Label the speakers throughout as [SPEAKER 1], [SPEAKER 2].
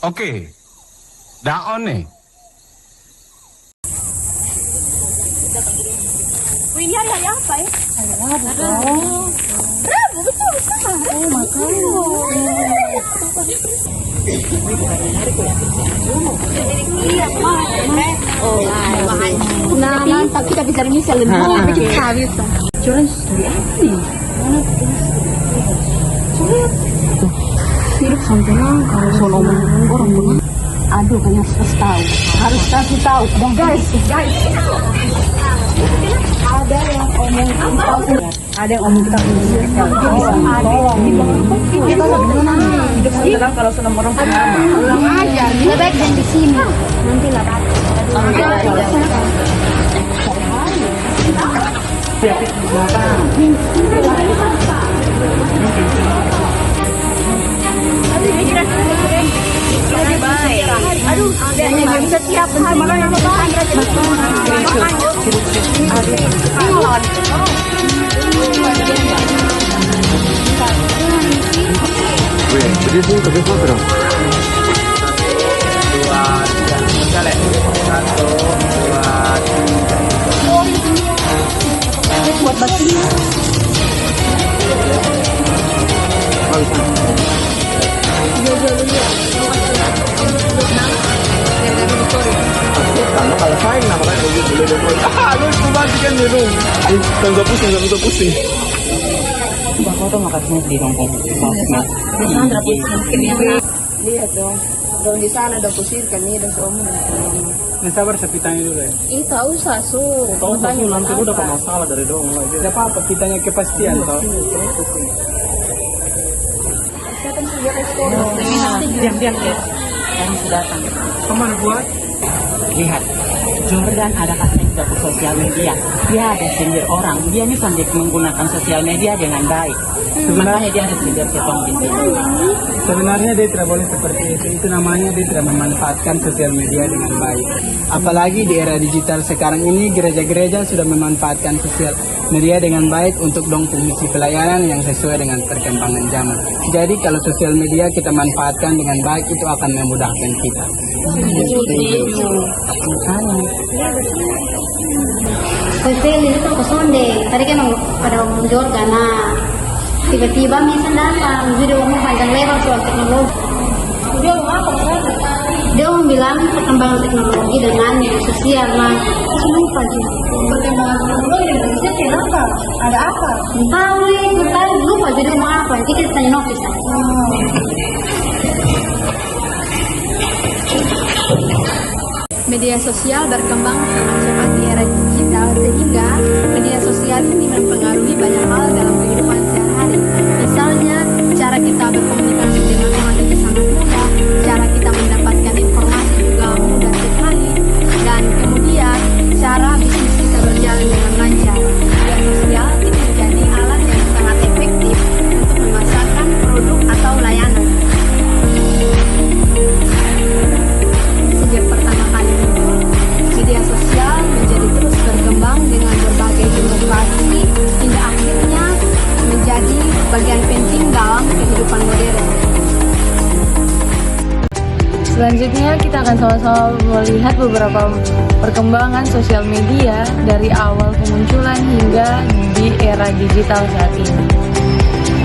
[SPEAKER 1] Oke. Daon nih.
[SPEAKER 2] Wih, ini hari apa ya? Rabu, betul sama. Oh, makanya. Iya, nah, tapi bisa bisa lebih bikin habis. Curang dari apa nih? Mana hidup sampai kalau soal orang pun aduh kayaknya harus tahu, harus kasih tahu. Dan guys, ada yang omong ada yang omong kita kita hidup setelah kalau senang orang pulang aja lebih baik dan di sini nanti lah aduh, nggak bisa siap buat batunya.
[SPEAKER 3] Kalau saya namanya lu cuma bikin minum. Tangga pusing.
[SPEAKER 4] Foto makasih di Hongkong.
[SPEAKER 2] Lihat dong, di sana ada kusir kami dan suami.
[SPEAKER 3] Sabar sepitanya dulu ya.
[SPEAKER 2] Ih, tak usah su.
[SPEAKER 3] Tahu nanti udah dapat masalah dari dong. Tidak apa-apa, pitanya kepastian toh.
[SPEAKER 4] Diam. Kami sudah datang.
[SPEAKER 3] Kemana buat?
[SPEAKER 4] Lihat, Jordan ada aktif di sosial media. Dia ada sindir orang. Dia ini pandai menggunakan sosial media dengan baik. Sebenarnya dia ada sindir ketong di sini.
[SPEAKER 3] Sebenarnya dia tidak boleh seperti itu. Itu namanya dia tidak memanfaatkan sosial media dengan baik. Apalagi di era digital sekarang ini, gereja-gereja sudah memanfaatkan sosial media dengan baik untuk dong fungsi pelayanan yang sesuai dengan perkembangan zaman. Jadi kalau sosial media kita manfaatkan dengan baik, itu akan memudahkan kita.
[SPEAKER 5] Hotel itu ke Sonde, tadi kan pada ngomong Jordan, nah tiba-tiba Misan datang, jadi ngomong panjang lebar soal teknologi. Dia ngomong apa? Dia ngomong bilang perkembangan teknologi dengan media sosial, nah kenapa sih? Perkembangan teknologi dengan media sosial kenapa? Ada apa? Tahu lupa jadi ngomong apa? Kita tanya Novis.
[SPEAKER 6] Media sosial berkembang sangat cepat di era digital sehingga media sosial ini mempengaruhi banyak hal dalam kehidupan sehari-hari. Misalnya, cara kita berkomunikasi dengan orang itu sangat mudah, cara kita mendapatkan informasi juga mudah sekali, dan kemudian cara bisnis kita berjalan dengan lancar. Media sosial ini menjadi alat yang sangat efektif untuk memasarkan produk atau layanan. Sejak pertama kali muncul, media sosial menjadi terus berkembang dengan berbagai inovasi hingga akhirnya menjadi bagian penting dalam kehidupan modern.
[SPEAKER 7] Selanjutnya kita akan sama-sama melihat beberapa perkembangan sosial media dari awal kemunculan hingga di era digital saat ini.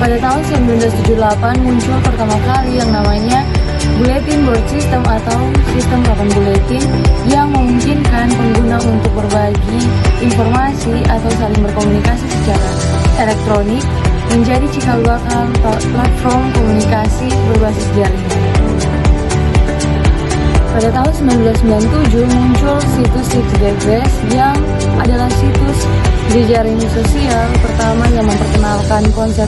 [SPEAKER 7] Pada tahun 1978 muncul pertama kali yang namanya Bulletin Board System atau sistem papan buletin yang memungkinkan pengguna untuk berbagi informasi atau saling berkomunikasi secara elektronik menjadi cikal bakal platform komunikasi berbasis jaringan. Pada tahun 1997 muncul situs Geekbrains yang adalah situs jejaring sosial pertama yang memperkenalkan konsep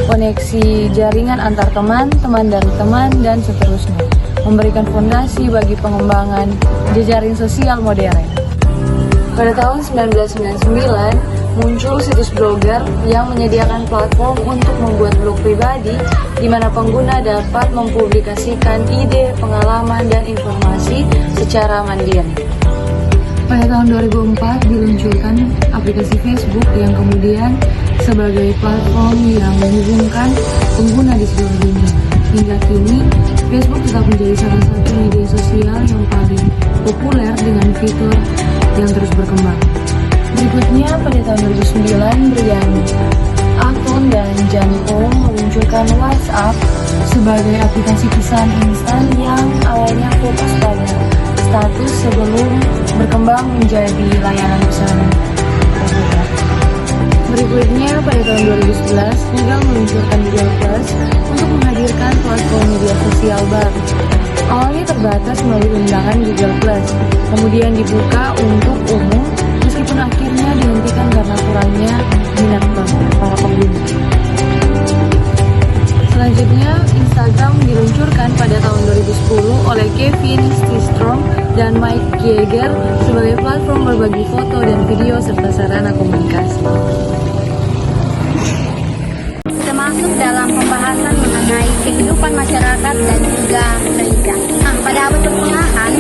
[SPEAKER 7] koneksi jaringan antar teman, teman dari teman, dan seterusnya, memberikan fondasi bagi pengembangan jejaring sosial modern. Pada tahun 1999, muncul situs blogger yang menyediakan platform untuk membuat blog pribadi di mana pengguna dapat mempublikasikan ide, pengalaman, dan informasi secara mandiri. Pada tahun 2004 diluncurkan aplikasi Facebook yang kemudian sebagai platform yang menghubungkan pengguna di seluruh dunia. Hingga kini, Facebook tetap menjadi salah satu media sosial yang paling populer dengan fitur yang terus berkembang. Berikutnya, pada tahun 2009, Brian Acton dan Jan Paul meluncurkan WhatsApp sebagai aplikasi pesan instan yang awalnya fokus pada status sebelum berkembang menjadi layanan pesan terbuka. Berikutnya, pada tahun 2011, Google meluncurkan Google Plus untuk menghadirkan platform media sosial baru. Awalnya terbatas melalui undangan Google Plus, kemudian dibuka untuk umum, meskipun akhirnya dihentikan karena kurangnya minat para pengguna. Selanjutnya, Instagram diluncurkan pada tahun 2010 oleh Kevin Systrom dan Mike Geiger sebagai platform berbagi foto dan video serta sarana komunikasi.
[SPEAKER 5] Termasuk dalam pembahasan mengenai kehidupan masyarakat dan juga gereja. Pada abad pertengahan,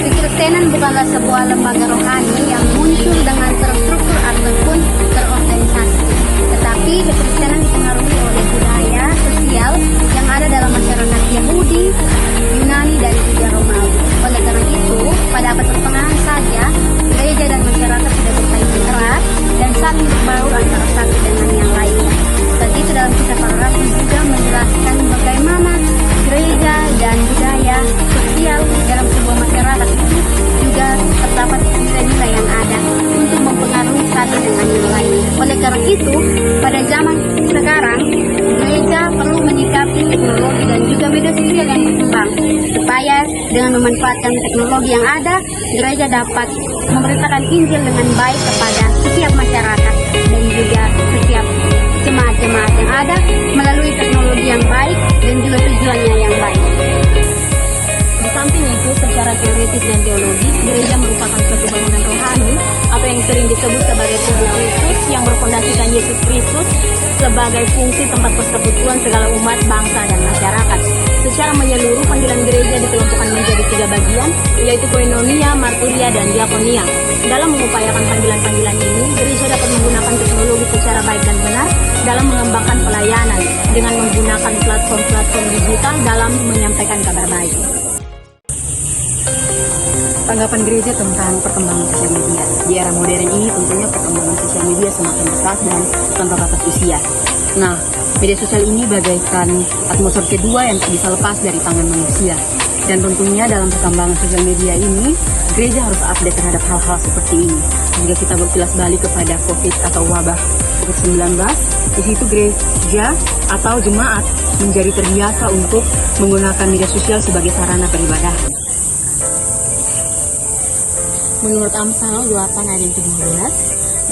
[SPEAKER 5] kekristenan bukanlah sebuah lembaga rohani yang muncul dengan terstruktur ataupun terorganisasi. Tetapi kekristenan dipengaruhi oleh budaya sosial yang ada dalam masyarakat Yahudi, Yunani, dan juga Romawi. Oleh karena itu, pada abad pertengahan saja, gereja dan masyarakat sudah berkaitan erat dan saling berbaur antara satu dengan yang lainnya. Saat itu dalam kisah para rasul juga menjelaskan bagaimana gereja dan budaya sosial dalam sebuah masyarakat itu juga terdapat nilai-nilai yang ada untuk mempengaruhi satu dengan yang lain. Oleh karena itu, pada zaman sekarang, gereja perlu menyikapi teknologi dan juga media sosial yang berkembang, supaya dengan memanfaatkan teknologi yang ada, gereja dapat memberitakan Injil dengan baik kepada setiap masyarakat dan juga setiap jemaat-jemaat yang ada melalui teknologi yang baik dan juga tujuannya yang baik.
[SPEAKER 2] Di samping itu, secara teoritis dan teologis, gereja merupakan suatu bangunan rohani atau yang sering disebut sebagai tubuh Kristus yang berfondasikan Yesus Kristus sebagai fungsi tempat persekutuan segala umat, bangsa, dan masyarakat. Secara menyeluruh, panggilan gereja dikelompokkan menjadi 3 bagian, yaitu koinonia, marturia, dan diakonia. Dalam mengupayakan panggilan-panggilan ini, gereja dapat menggunakan teknologi secara baik dan benar dalam mengembangkan pelayanan dengan menggunakan platform-platform digital dalam menyampaikan kabar baik.
[SPEAKER 8] Tanggapan gereja tentang perkembangan sosial media. Di era modern ini tentunya perkembangan sosial media semakin pesat dan tanpa batas usia. Nah, media sosial ini bagaikan atmosfer kedua yang bisa lepas dari tangan manusia. Dan tentunya dalam perkembangan sosial media ini, gereja harus update terhadap hal-hal seperti ini. Jika kita berkilas balik kepada COVID atau wabah COVID-19, di situ gereja atau jemaat menjadi terbiasa untuk menggunakan media sosial sebagai sarana peribadahan. Menurut Amsal 8 ayat yang ke-12,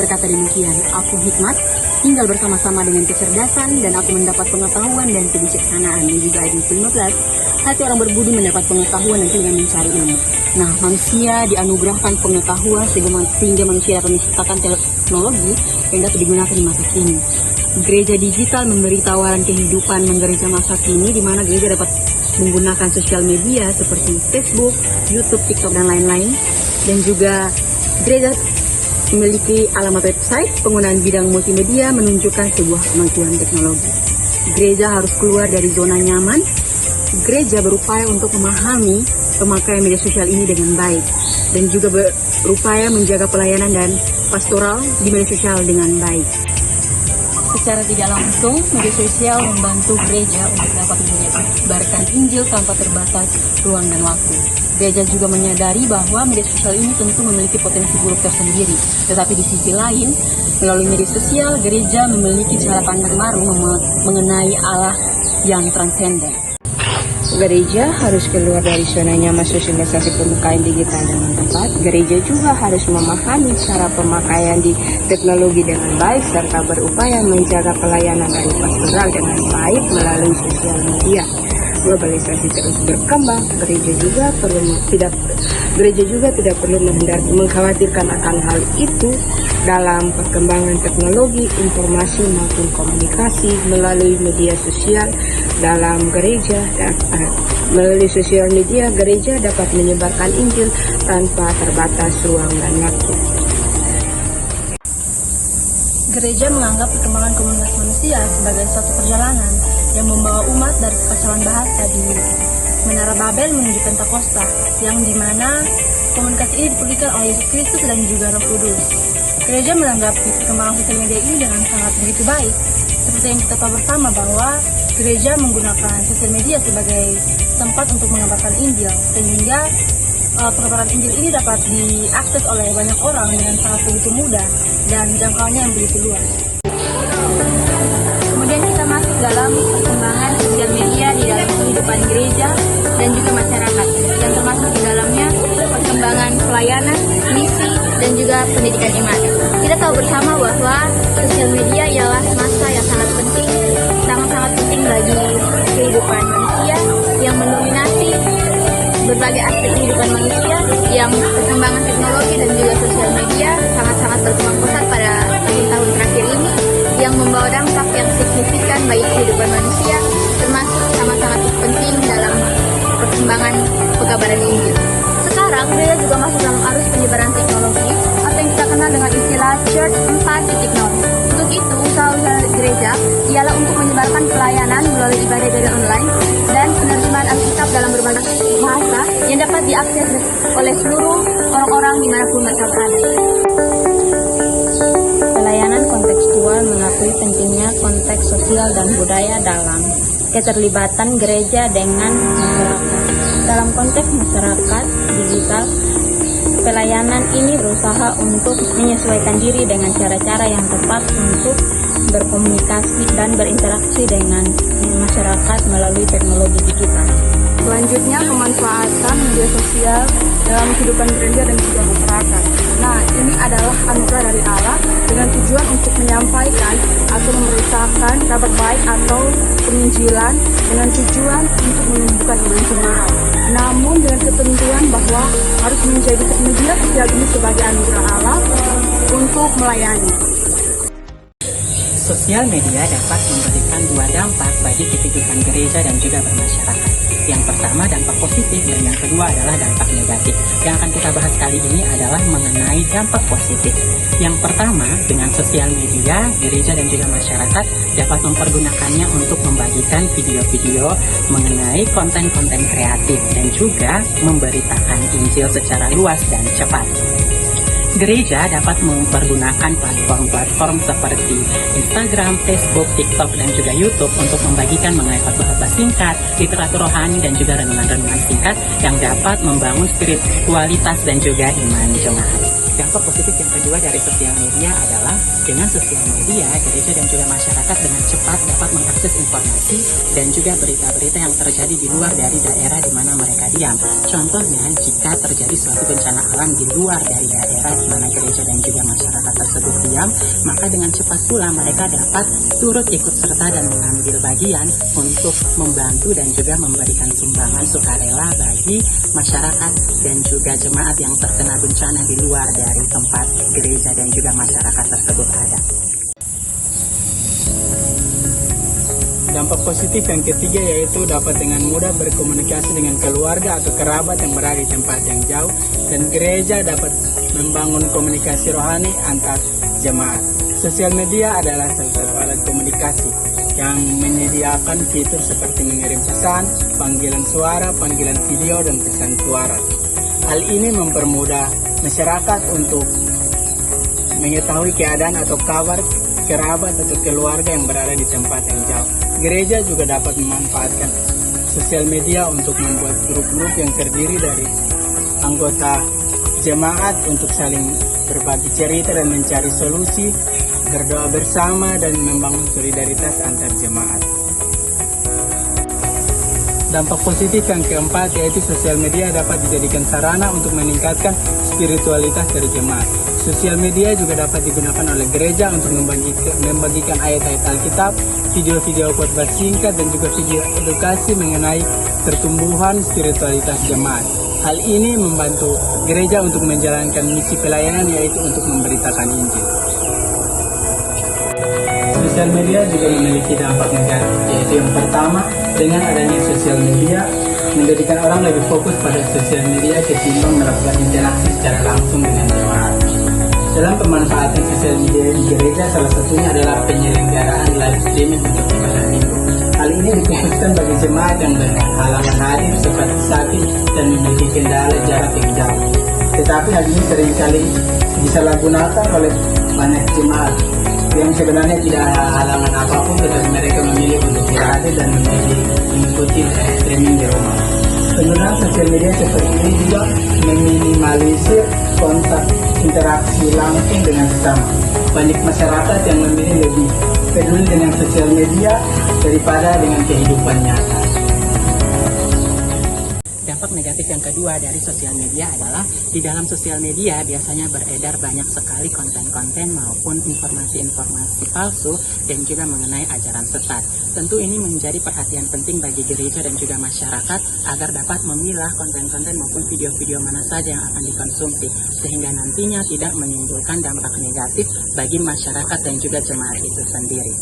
[SPEAKER 8] berkata demikian, aku hikmat, tinggal bersama-sama dengan kecerdasan, dan aku mendapat pengetahuan dan kebijaksanaan. Dan juga ayat yang ke-15, hati orang berbudi mendapat pengetahuan dan tidak mencari ilmu. Nah, manusia dianugerahkan pengetahuan sehingga manusia dapat menciptakan teknologi yang dapat digunakan di masa kini. Gereja digital memberi tawaran kehidupan menggereja masa kini, di mana gereja dapat menggunakan sosial media seperti Facebook, YouTube, TikTok, dan lain-lain. Dan juga gereja memiliki alamat website, penggunaan bidang multimedia menunjukkan sebuah kemajuan teknologi. Gereja harus keluar dari zona nyaman. Gereja berupaya untuk memahami pemakaian media sosial ini dengan baik, dan juga berupaya menjaga pelayanan dan pastoral di media sosial dengan baik. Secara tidak langsung, media sosial membantu gereja untuk dapat menyebarkan Injil tanpa terbatas ruang dan waktu. Gereja juga menyadari bahwa media sosial ini tentu memiliki potensi buruk tersendiri. Tetapi di sisi lain, melalui media sosial, gereja memiliki cara pandang baru mengenai Allah yang transenden. Gereja harus keluar dari zona nyaman sosialisasi pemakaian digital dengan tepat. Gereja juga harus memahami cara pemakaian di teknologi dengan baik, serta berupaya menjaga pelayanan dari pastoral dengan baik melalui sosial media. Globalisasi terus berkembang, gereja juga tidak perlu mengkhawatirkan akan hal itu dalam perkembangan teknologi, informasi maupun komunikasi melalui media sosial dalam gereja. Melalui sosial media, gereja dapat menyebarkan Injil tanpa terbatas ruang dan waktu.
[SPEAKER 2] Gereja menganggap perkembangan komunitas manusia sebagai suatu perjalanan yang membawa umat dari kekacauan bahasa di Menara Babel menuju Pentakosta, yang dimana komunikasi ini dipulihkan oleh Yesus Kristus dan juga Roh Kudus. Gereja menanggapi perkembangan sosial media ini dengan sangat begitu baik. Seperti yang kita tahu bersama bahwa gereja menggunakan sosial media sebagai tempat untuk mengabarkan Injil, sehingga pengabaran Injil ini dapat diakses oleh banyak orang dengan sangat begitu mudah dan jangkauannya yang begitu luas. Kemudian kita masuk dalam perkembangan sosial media di dalam kehidupan gereja dan juga masyarakat, yang termasuk di dalamnya perkembangan pelayanan, misi, dan juga pendidikan iman. Kita tahu bersama bahwa sosial media ialah masa yang sangat penting bagi kehidupan manusia, yang mendominasi berbagai aspek kehidupan manusia, yang perkembangan teknologi dan juga sosial media sangat-sangat berkembang pesat pada tahun terakhir ini, yang membawa dampak yang signifikan bagi kehidupan manusia, termasuk sangat-sangat penting dalam perkembangan pekabaran Injil. Sekarang gereja juga masuk dalam arus penyebaran teknologi atau yang kita kenal dengan istilah Church 4.0. Untuk itu, usaha gereja ialah untuk menyebarkan pelayanan melalui ibadah dari online dan penerimaan Alkitab dalam berbagai bahasa yang dapat diakses oleh seluruh orang-orang dimanapun mereka berada. Pelayanan kontekstual mengakui pentingnya konteks sosial dan budaya dalam keterlibatan gereja dengan masyarakat. Dalam konteks masyarakat digital, pelayanan ini berusaha untuk menyesuaikan diri dengan cara-cara yang tepat untuk berkomunikasi dan berinteraksi dengan masyarakat melalui teknologi digital.
[SPEAKER 6] Selanjutnya, pemanfaatan media sosial dalam kehidupan gereja dan juga masyarakat. Nah, ini adalah anugerah dari Allah dengan tujuan untuk menyampaikan atau memberitakan kabar baik atau penginjilan dengan tujuan untuk menumbuhkan iman jemaat. Namun dengan ketentuan bahwa harus menjadikan media sosial ini sebagai anugerah Allah untuk melayani.
[SPEAKER 4] Sosial media dapat memberikan dua dampak bagi kehidupan gereja dan juga bermasyarakat. Yang pertama dampak positif dan yang kedua adalah dampak negatif. Yang akan kita bahas kali ini adalah mengenai dampak positif. Yang pertama, dengan sosial media, gereja dan juga masyarakat dapat mempergunakannya untuk membagikan video-video mengenai konten-konten kreatif dan juga memberitakan Injil secara luas dan cepat. Gereja dapat mempergunakan platform-platform seperti Instagram, Facebook, TikTok, dan juga YouTube untuk membagikan mengenai khotbah singkat, literatur rohani, dan juga renungan-renungan singkat yang dapat membangun spiritualitas dan juga iman jemaat. Dampak positif yang kedua dari sosial media adalah dengan sosial media, gereja dan juga masyarakat dengan cepat dapat mengakses informasi dan juga berita-berita yang terjadi di luar dari daerah di mana mereka diam. Contohnya, jika terjadi suatu bencana alam di luar dari daerah di mana gereja dan juga masyarakat tersebut diam, maka dengan cepat pula mereka dapat turut ikut serta dan mengambil bagian untuk membantu dan juga memberikan sumbangan sukarela bagi masyarakat dan juga jemaat yang terkena bencana di luar dari tempat gereja dan juga masyarakat tersebut ada.
[SPEAKER 3] Dampak positif yang ketiga yaitu dapat dengan mudah berkomunikasi dengan keluarga atau kerabat yang berada di tempat yang jauh, dan gereja dapat membangun komunikasi rohani antar jemaat. Sosial media adalah salah satu alat komunikasi yang menyediakan fitur seperti mengirim pesan, panggilan suara, panggilan video, dan pesan suara. Hal ini mempermudah masyarakat untuk mengetahui keadaan atau kabar kerabat atau keluarga yang berada di tempat yang jauh. Gereja juga dapat memanfaatkan sosial media untuk membuat grup-grup yang terdiri dari anggota jemaat untuk saling berbagi cerita dan mencari solusi, berdoa bersama, dan membangun solidaritas antar jemaat. Dampak positif yang keempat yaitu sosial media dapat dijadikan sarana untuk meningkatkan spiritualitas dari jemaat. Sosial media juga dapat digunakan oleh gereja untuk membagikan ayat-ayat Alkitab, video-video khotbah singkat, dan juga video edukasi mengenai pertumbuhan spiritualitas jemaat. Hal ini membantu gereja untuk menjalankan misi pelayanan, yaitu untuk memberitakan Injil. Sosial media juga memiliki dampak negatif, yaitu yang pertama, dengan adanya sosial media menjadikan orang lebih fokus pada sosial media ketimbang melakukan interaksi secara langsung dengan jemaat. Dalam pemanfaatan sosial media di gereja, salah satunya adalah penyelenggaraan live streaming untuk ibadah minggu. Hal ini ini dikhususkan bagi jemaat yang berhalangan hadir seperti sakit dan memiliki kendala jarak yang jauh. Tetapi hal ini seringkali disalahgunakan oleh banyak jemaat yang sebenarnya tidak ada halangan apapun, tetapi mereka memilih untuk tidak hadir dan memilih mengikuti streaming di rumah. Penggunaan sosial media seperti ini juga meminimalisir kontak interaksi langsung dengan sesama. Banyak masyarakat yang memilih lebih peduli dengan sosial media daripada dengan kehidupan nyata.
[SPEAKER 4] Dampak negatif yang kedua dari sosial media adalah di dalam sosial media biasanya beredar banyak sekali konten-konten maupun informasi-informasi palsu dan juga mengenai ajaran sesat. Tentu ini menjadi perhatian penting bagi gereja dan juga masyarakat agar dapat memilah konten-konten maupun video-video mana saja yang akan dikonsumsi sehingga nantinya tidak menimbulkan dampak negatif bagi masyarakat dan juga jemaat itu sendiri.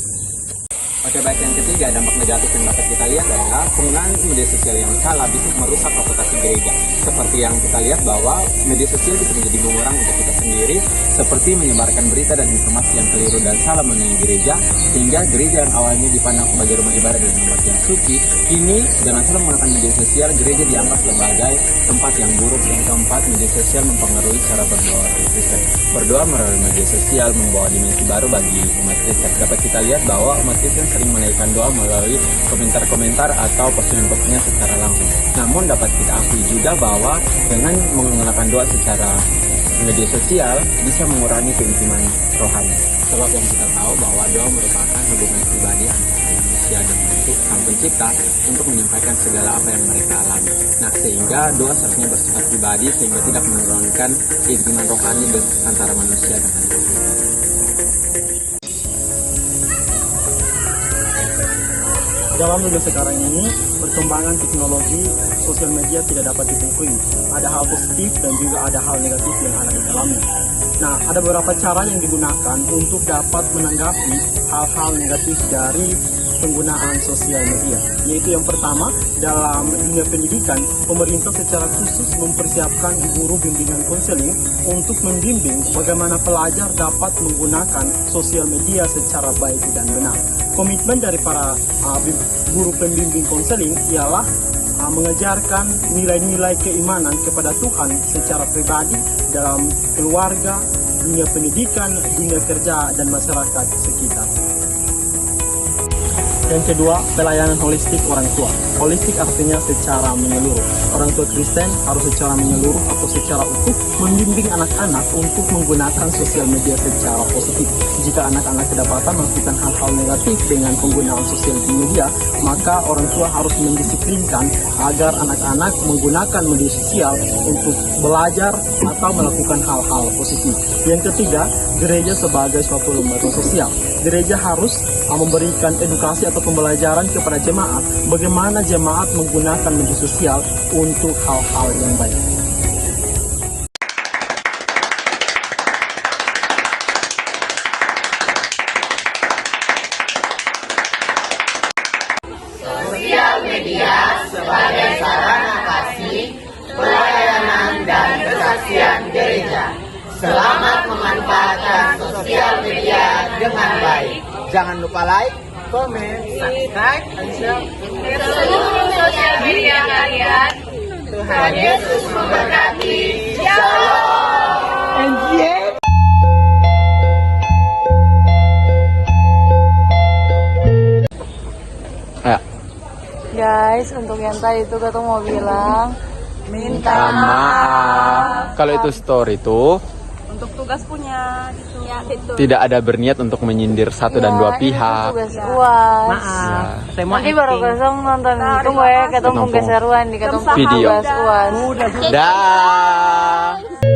[SPEAKER 9] Oke, baik, yang ketiga dampak negatif yang dapat kita lihat adalah penggunaan media sosial yang salah bisa merusak reputasi gereja. Seperti yang kita lihat bahwa media sosial bisa menjadi bumerang untuk kita sendiri, seperti menyebarkan berita dan informasi yang keliru dan salah mengenai gereja, sehingga gereja yang awalnya dipandang sebagai rumah ibadah dan tempat yang suci, kini dengan salah menggunakan media sosial, gereja dianggap sebagai tempat yang buruk. Yang keempat, media sosial mempengaruhi cara berdoa Kristen. Berdoa melalui media sosial membawa dimensi baru bagi umat Kristen. Dapat kita lihat bahwa umat Kristen sering menaikkan doa melalui komentar-komentar atau postingan-postingan secara langsung. Namun dapat kita akui juga bahwa dengan menggunakan doa secara media sosial bisa mengurangi keintiman rohani. Sebab yang kita tahu bahwa doa merupakan hubungan pribadi antara manusia dan Sang Pencipta untuk menyampaikan segala apa yang mereka alami. Nah, sehingga doa seharusnya bersifat pribadi sehingga tidak menurunkan keintiman rohani antara manusia dengan Tuhan.
[SPEAKER 10] Dalam dunia sekarang ini, perkembangan teknologi sosial media tidak dapat dipungkiri. Ada hal positif dan juga ada hal negatif yang ada di dalamnya. Nah, ada beberapa cara yang digunakan untuk dapat menanggapi hal-hal negatif dari penggunaan sosial media. Yaitu yang pertama, dalam dunia pendidikan, pemerintah secara khusus mempersiapkan guru bimbingan konseling untuk membimbing bagaimana pelajar dapat menggunakan sosial media secara baik dan benar. Komitmen dari para guru pembimbing konseling ialah mengajarkan nilai-nilai keimanan kepada Tuhan secara pribadi dalam keluarga, dunia pendidikan, dunia kerja, dan masyarakat sekitar. Yang kedua, pelayanan holistik orang tua. Holistik artinya secara menyeluruh. Orang tua Kristen harus secara menyeluruh atau secara utuh membimbing anak-anak untuk menggunakan sosial media secara positif. Jika anak-anak kedapatan melakukan hal-hal negatif dengan penggunaan sosial media, maka orang tua harus mendisiplinkan agar anak-anak menggunakan media sosial untuk belajar atau melakukan hal-hal positif. Yang ketiga, gereja sebagai suatu lembaga sosial. Gereja harus memberikan edukasi atau pembelajaran kepada jemaat bagaimana jemaat menggunakan media sosial untuk hal-hal yang baik.
[SPEAKER 11] Sosial media sebagai sarana kasih, pelayanan dan kesaksian gereja. Selamat memanfaatkan sosial media dengan baik.
[SPEAKER 3] Jangan lupa like, comment, subscribe, dan share
[SPEAKER 11] Ke seluruh sosial media kalian. Tuhan Yesus memberkati. Shalom.
[SPEAKER 3] and yet
[SPEAKER 7] Guys, untuk yang tadi itu Ketua mau bilang minta
[SPEAKER 9] maaf. Kalau itu story itu
[SPEAKER 2] Untuk tugas punya gitu. Ya, gitu.
[SPEAKER 9] tidak ada berniat untuk menyindir satu dan dua pihak.
[SPEAKER 7] Tugas UAS.
[SPEAKER 4] Maaf, semua
[SPEAKER 7] Nanti baru kosong nonton tunggu ya ketemu keseruan di ketemu
[SPEAKER 9] Video.
[SPEAKER 7] tugas UAS.
[SPEAKER 9] Dah.